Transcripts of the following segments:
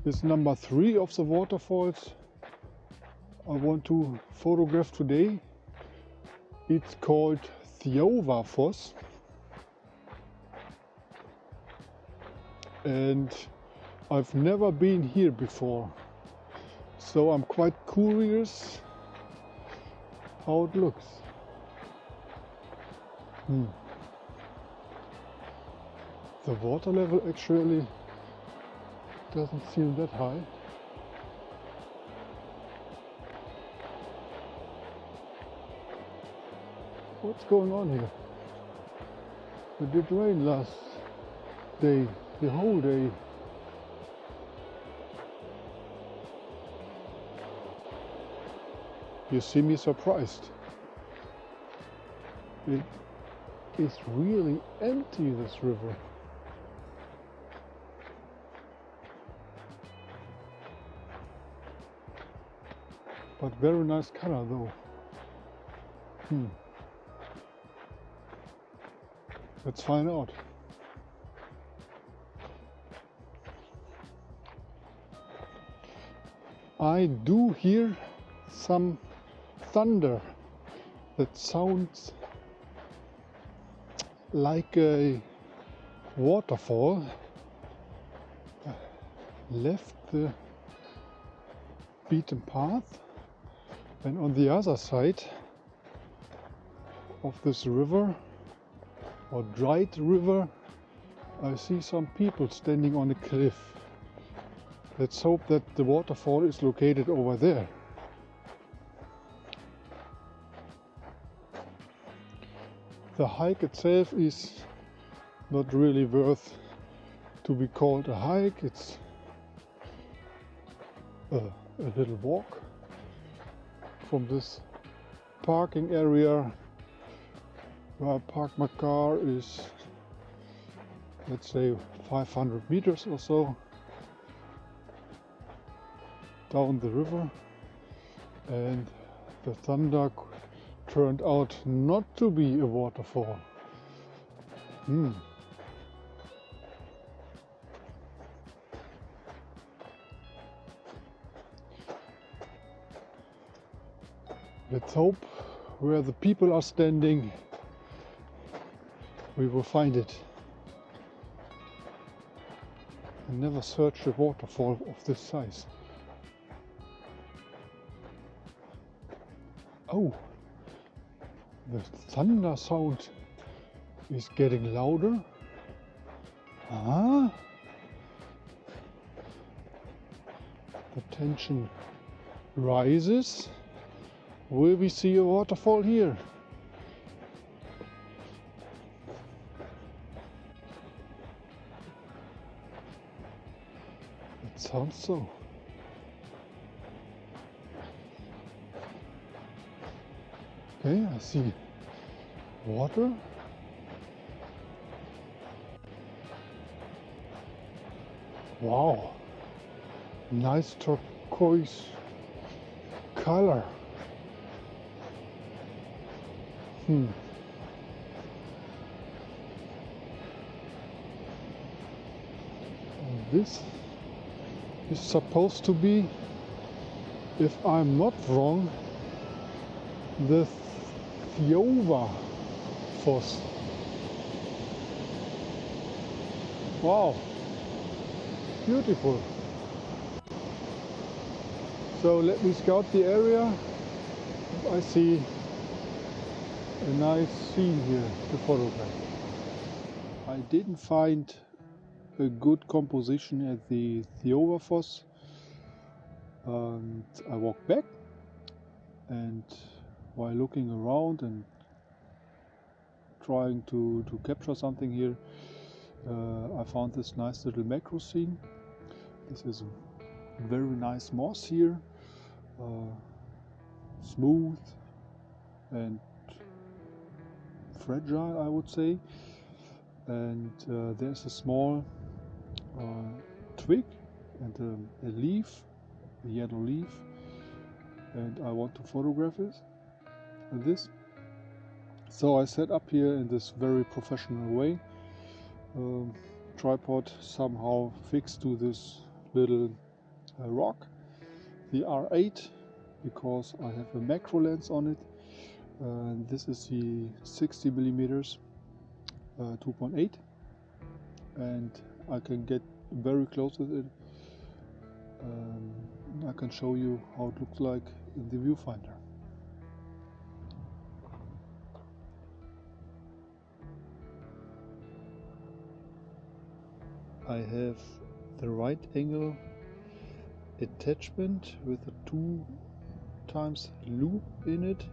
is number 3 of the waterfalls I want to photograph today. It's called Þjófafoss, and I've never been here before, so I'm quite curious how it looks. The water level actually doesn't seem that high. What's going on here? It did rain last day, the whole day. You see me surprised. It is really empty, this river. But very nice color though. Let's find out. I do hear some thunder that sounds like a waterfall left the beaten path, and on the other side of this river, or dried river, I see some people standing on a cliff. Let's hope that the waterfall is located over there. The hike itself is not really worth to be called a hike. It's a little walk from this parking area where I park my car is, let's say, 500 meters or so down the river, and the thunder turned out not to be a waterfall. Let's hope where the people are standing we will find it. I never searched a waterfall of this size. Oh, the thunder sound is getting louder. The tension rises. Will we see a waterfall here? It sounds so. Okay, I see water. Wow, nice turquoise color. This is supposed to be, if I'm not wrong, the Þjófafoss. Wow, beautiful. So let me scout the area. I see a nice scene here to photograph. I didn't find a good composition at the Þjófafoss, and I walked back, and while looking around and trying to capture something here, I found this nice little macro scene. This is a very nice moss here, smooth and fragile, I would say, and there's a small twig and a leaf, a yellow leaf, and I want to photograph it with this. So I set up here in this very professional way, tripod somehow fixed to this little rock, the R8, because I have a macro lens on it. This is the 60 millimeters 2.8, and I can get very close with it. I can show you how it looks like in the viewfinder. I have the right angle attachment with a 2x loop in it.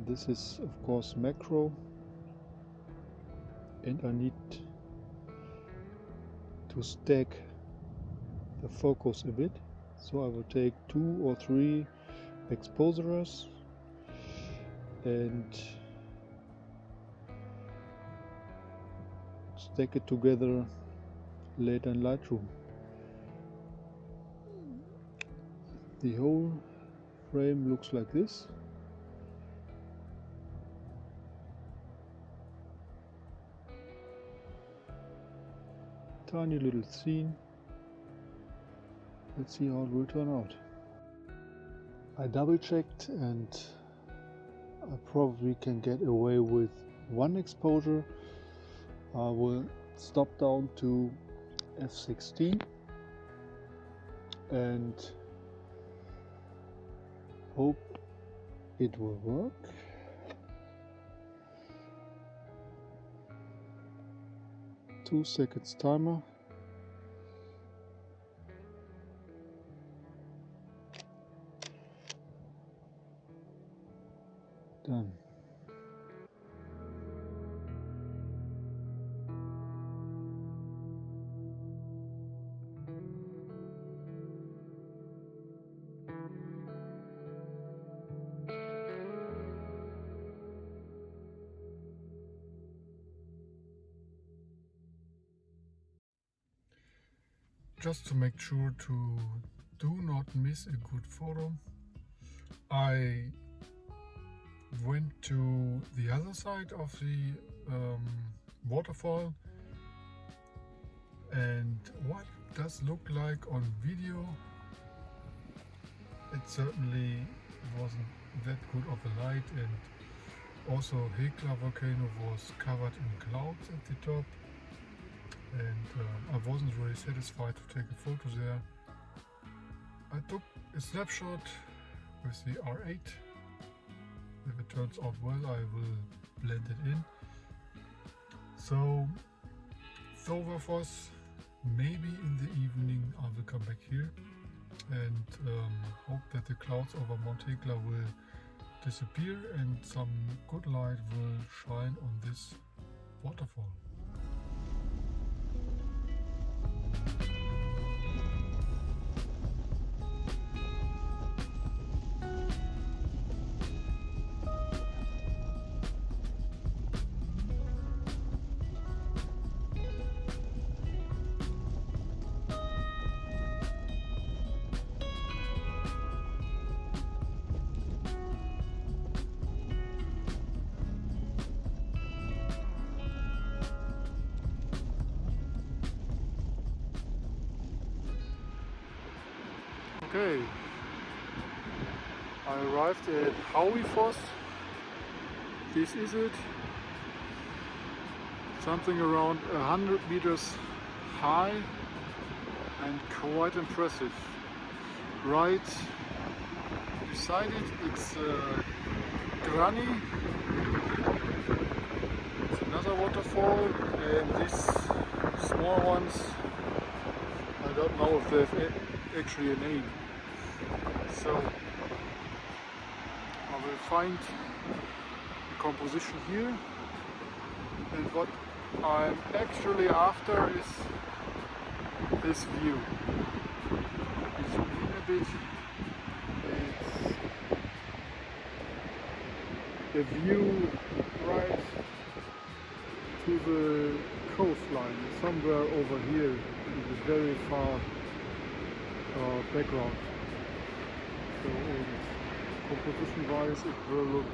This is of course macro, and I need to stack the focus a bit, so I will take 2 or 3 exposures and stack it together later in Lightroom. The whole frame looks like this. Tiny little scene. Let's see how it will turn out. I double checked, and I probably can get away with 1 exposure. I will stop down to f16 and hope it will work. Two seconds timer. Done. Just to make sure to do not miss a good photo, I went to the other side of the waterfall, and what it does look like on video, it certainly wasn't that good of a light, and also Hekla volcano was covered in clouds at the top, and I wasn't really satisfied to take a photo there. I took a snapshot with the R8. If it turns out well, I will blend it in. So Þjófafoss, maybe in the evening I will come back here and hope that the clouds over Mount Hekla will disappear and some good light will shine on this waterfall. Okay, I arrived at Háifoss. This is it. Something around 100 meters high and quite impressive. Right beside it, it's Granny. It's another waterfall, and these small ones, I don't know if they have actually a name. So I will find the composition here, and what I'm actually after is this view. You zoom in a bit. It's a view right to the coastline, somewhere over here in the very far background. So composition wise it will look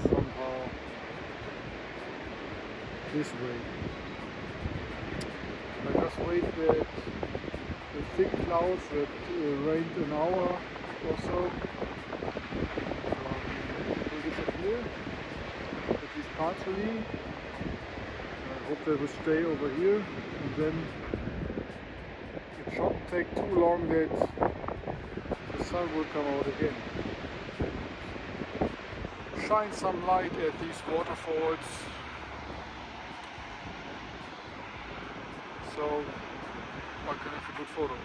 somehow this way. I just wait that the thick clouds that rained an hour or so will disappear, at least partially. I hope they will stay over here, and then it shouldn't take too long that the sun will come out again. Shine some light at these waterfalls, so I can have a good photo.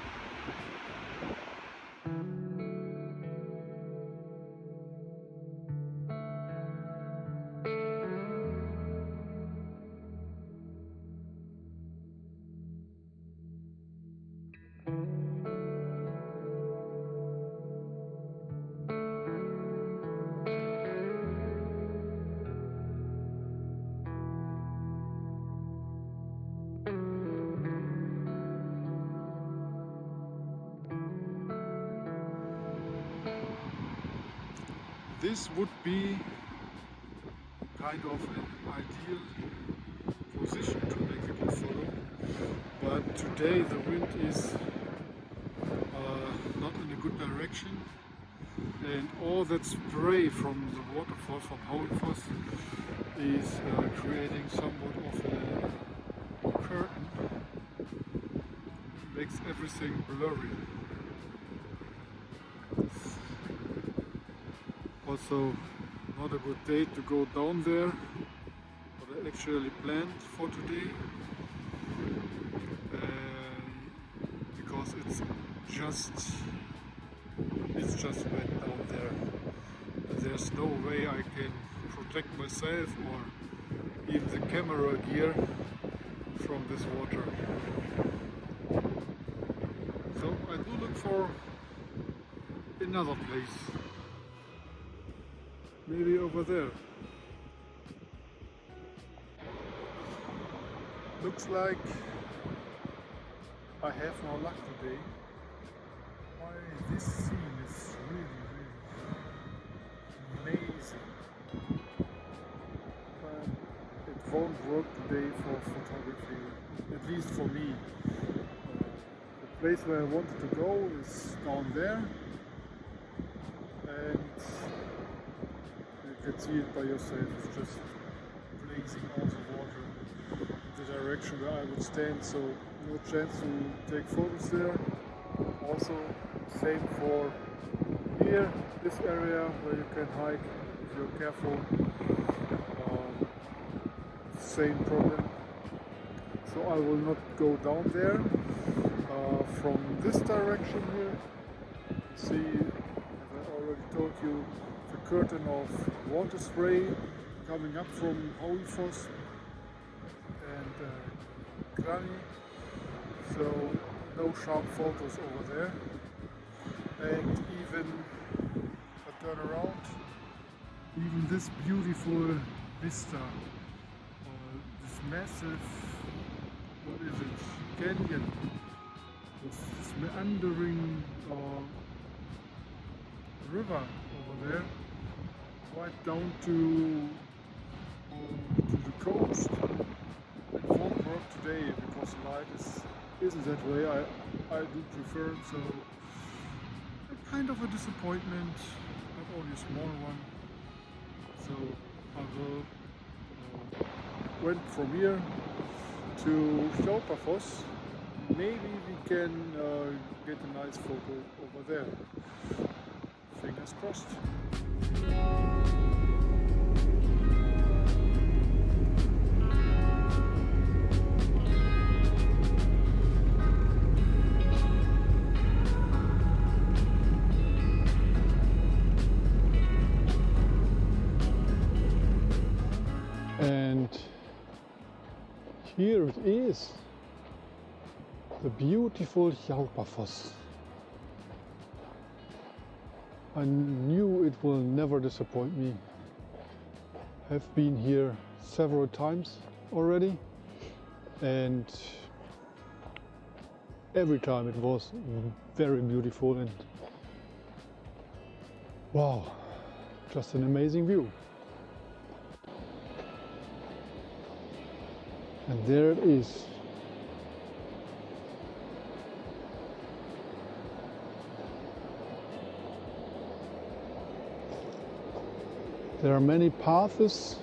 This would be kind of an ideal position to make a good photo, but today the wind is not in a good direction, and all that spray from the waterfall from Háifoss is creating somewhat of a curtain, makes everything blurry. Also not a good day to go down there, what I actually planned for today, because it's just wet down there. There's no way I can protect myself or even the camera gear from this water. So I do look for another place. Maybe over there. Looks like I have no luck today. Why, this scene is really, really amazing. But it won't work today for photography, at least for me. The place where I wanted to go is down there, and you can see it by yourself. It's just blazing out of water in the direction where I would stand, so no chance to take photos there. Also, same for here, this area where you can hike if you're careful. Same problem. So I will not go down there. From this direction here, see, as I already told you, the curtain of water spray coming up from Háifoss and Grani, so no sharp photos over there. And even I turn around, even this beautiful vista, this massive, what is it, canyon, this meandering river over there, right down to the coast. It won't work today because the light isn't that way. I do prefer it, so a kind of a disappointment, not only a small one. So I will went from here to Hjálpafoss. Maybe we can get a nice photo over there. Fingers crossed. And here it is, the beautiful Hjálpafoss. I knew it will never disappoint me. I've been here several times already, and every time it was very beautiful and wow, just an amazing view. And there it is. There are many paths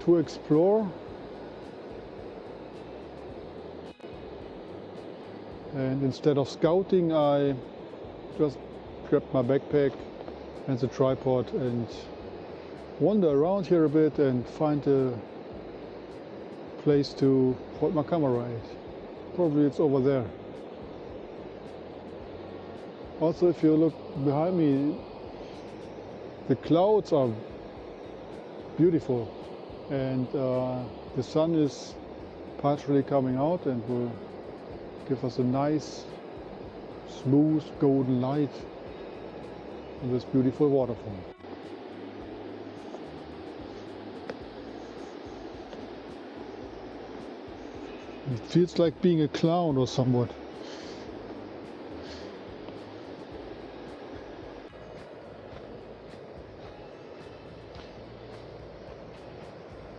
to explore, and instead of scouting I just grabbed my backpack and the tripod and wander around here a bit and find a place to hold my camera at. Probably it's over there. Also, if you look behind me, the clouds are beautiful, and the sun is partially coming out and will give us a nice, smooth, golden light on this beautiful waterfall. It feels like being a clown or somewhat.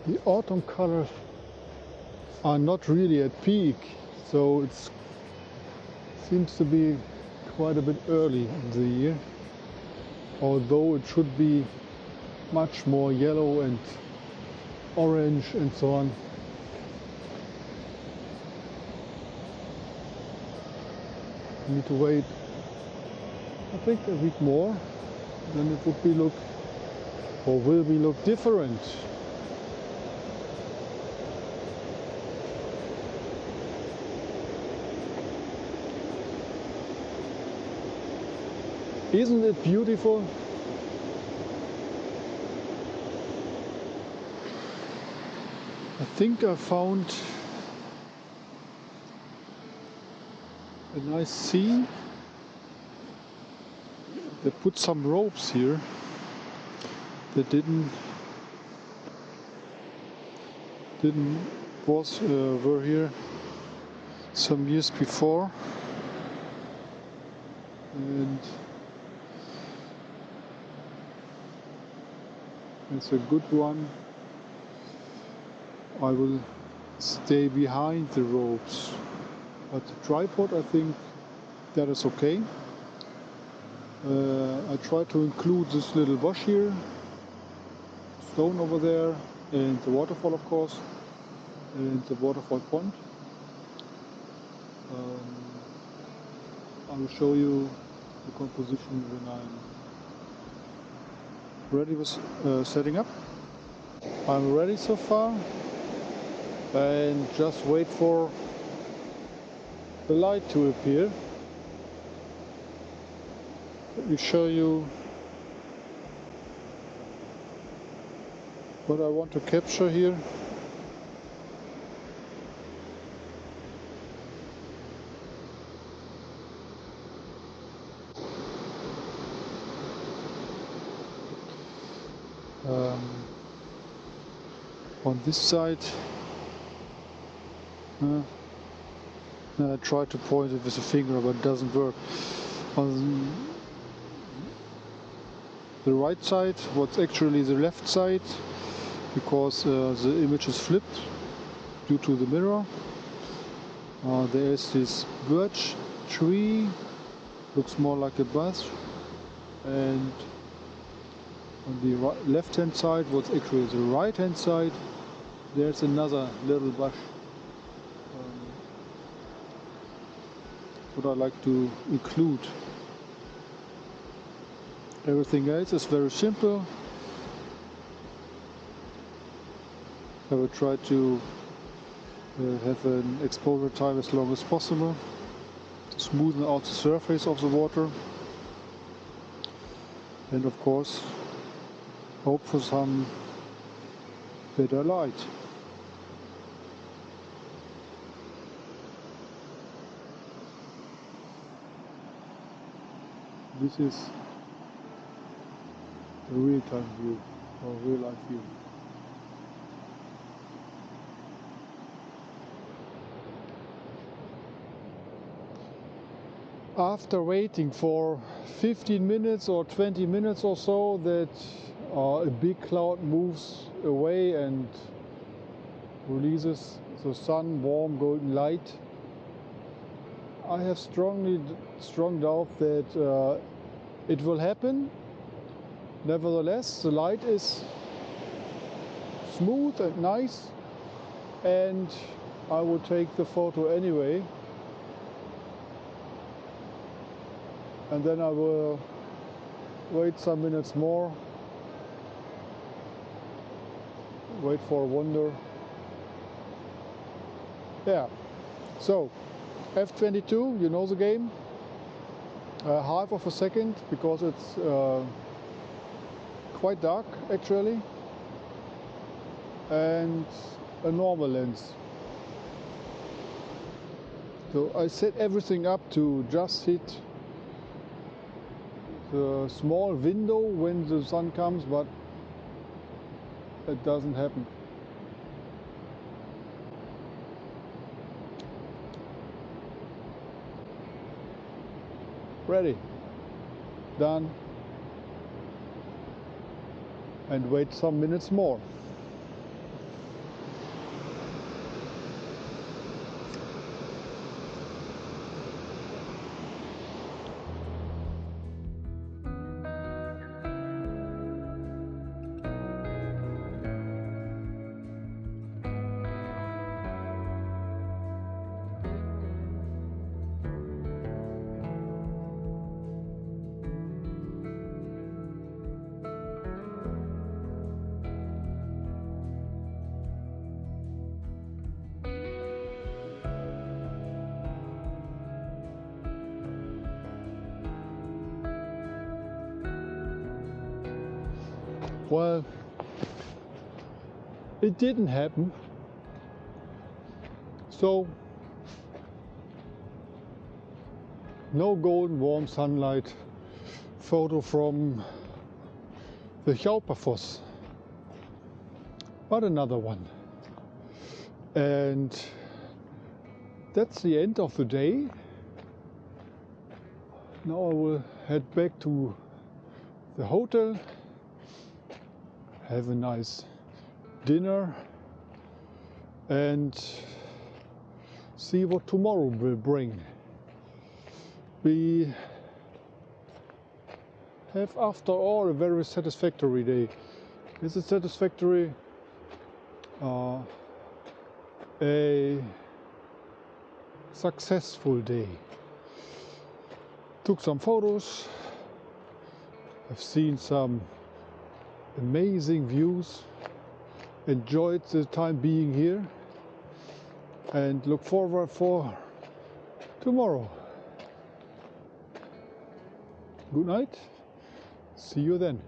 The autumn colors are not really at peak, so it seems to be quite a bit early in the year, although it should be much more yellow and orange and so on. I need to wait, I think, a week more, then it would be will look different. Isn't it beautiful? I think I found a nice scene. They put some ropes here that were here some years before, and it's a good one. I will stay behind the ropes, but the tripod, I think that is okay. I try to include this little bush here, stone over there, and the waterfall, of course, and the waterfall pond. I will show you the composition when I'm ready with setting up. I'm ready so far, and just wait for the light to appear. Let me show you what I want to capture here. On this side, I try to point it with a finger, but it doesn't work. On the right side, what's actually the left side, because the image is flipped due to the mirror. There is this birch tree, looks more like a bush, and on the left hand side, what's actually the right hand side, there's another little bush. What I like to include. Everything else is very simple. I will try to have an exposure time as long as possible to smoothen out the surface of the water, and of course hope for some better light. This is a real-time view, or real-life view. After waiting for 15 minutes or 20 minutes or so that a big cloud moves away and releases the sun warm golden light, I have strong doubt that it will happen, Nevertheless, the light is smooth and nice, and I will take the photo anyway. And then I will wait some minutes more, wait for a wonder. Yeah, so f/22, you know the game. Half of a second, because it's quite dark actually, and a normal lens. So I set everything up to just hit the small window when the sun comes, but it doesn't happen. Ready, done, and wait some minutes more. Well, it didn't happen. So, no golden warm sunlight photo from the Hjálpafoss, but another one. And that's the end of the day. Now I will head back to the hotel, have a nice dinner, and see what tomorrow will bring. We have, after all, a very satisfactory day. Is it satisfactory? A successful day. Took some photos. I've seen some amazing views, enjoyed the time being here, and look forward for tomorrow. Good night, see you then.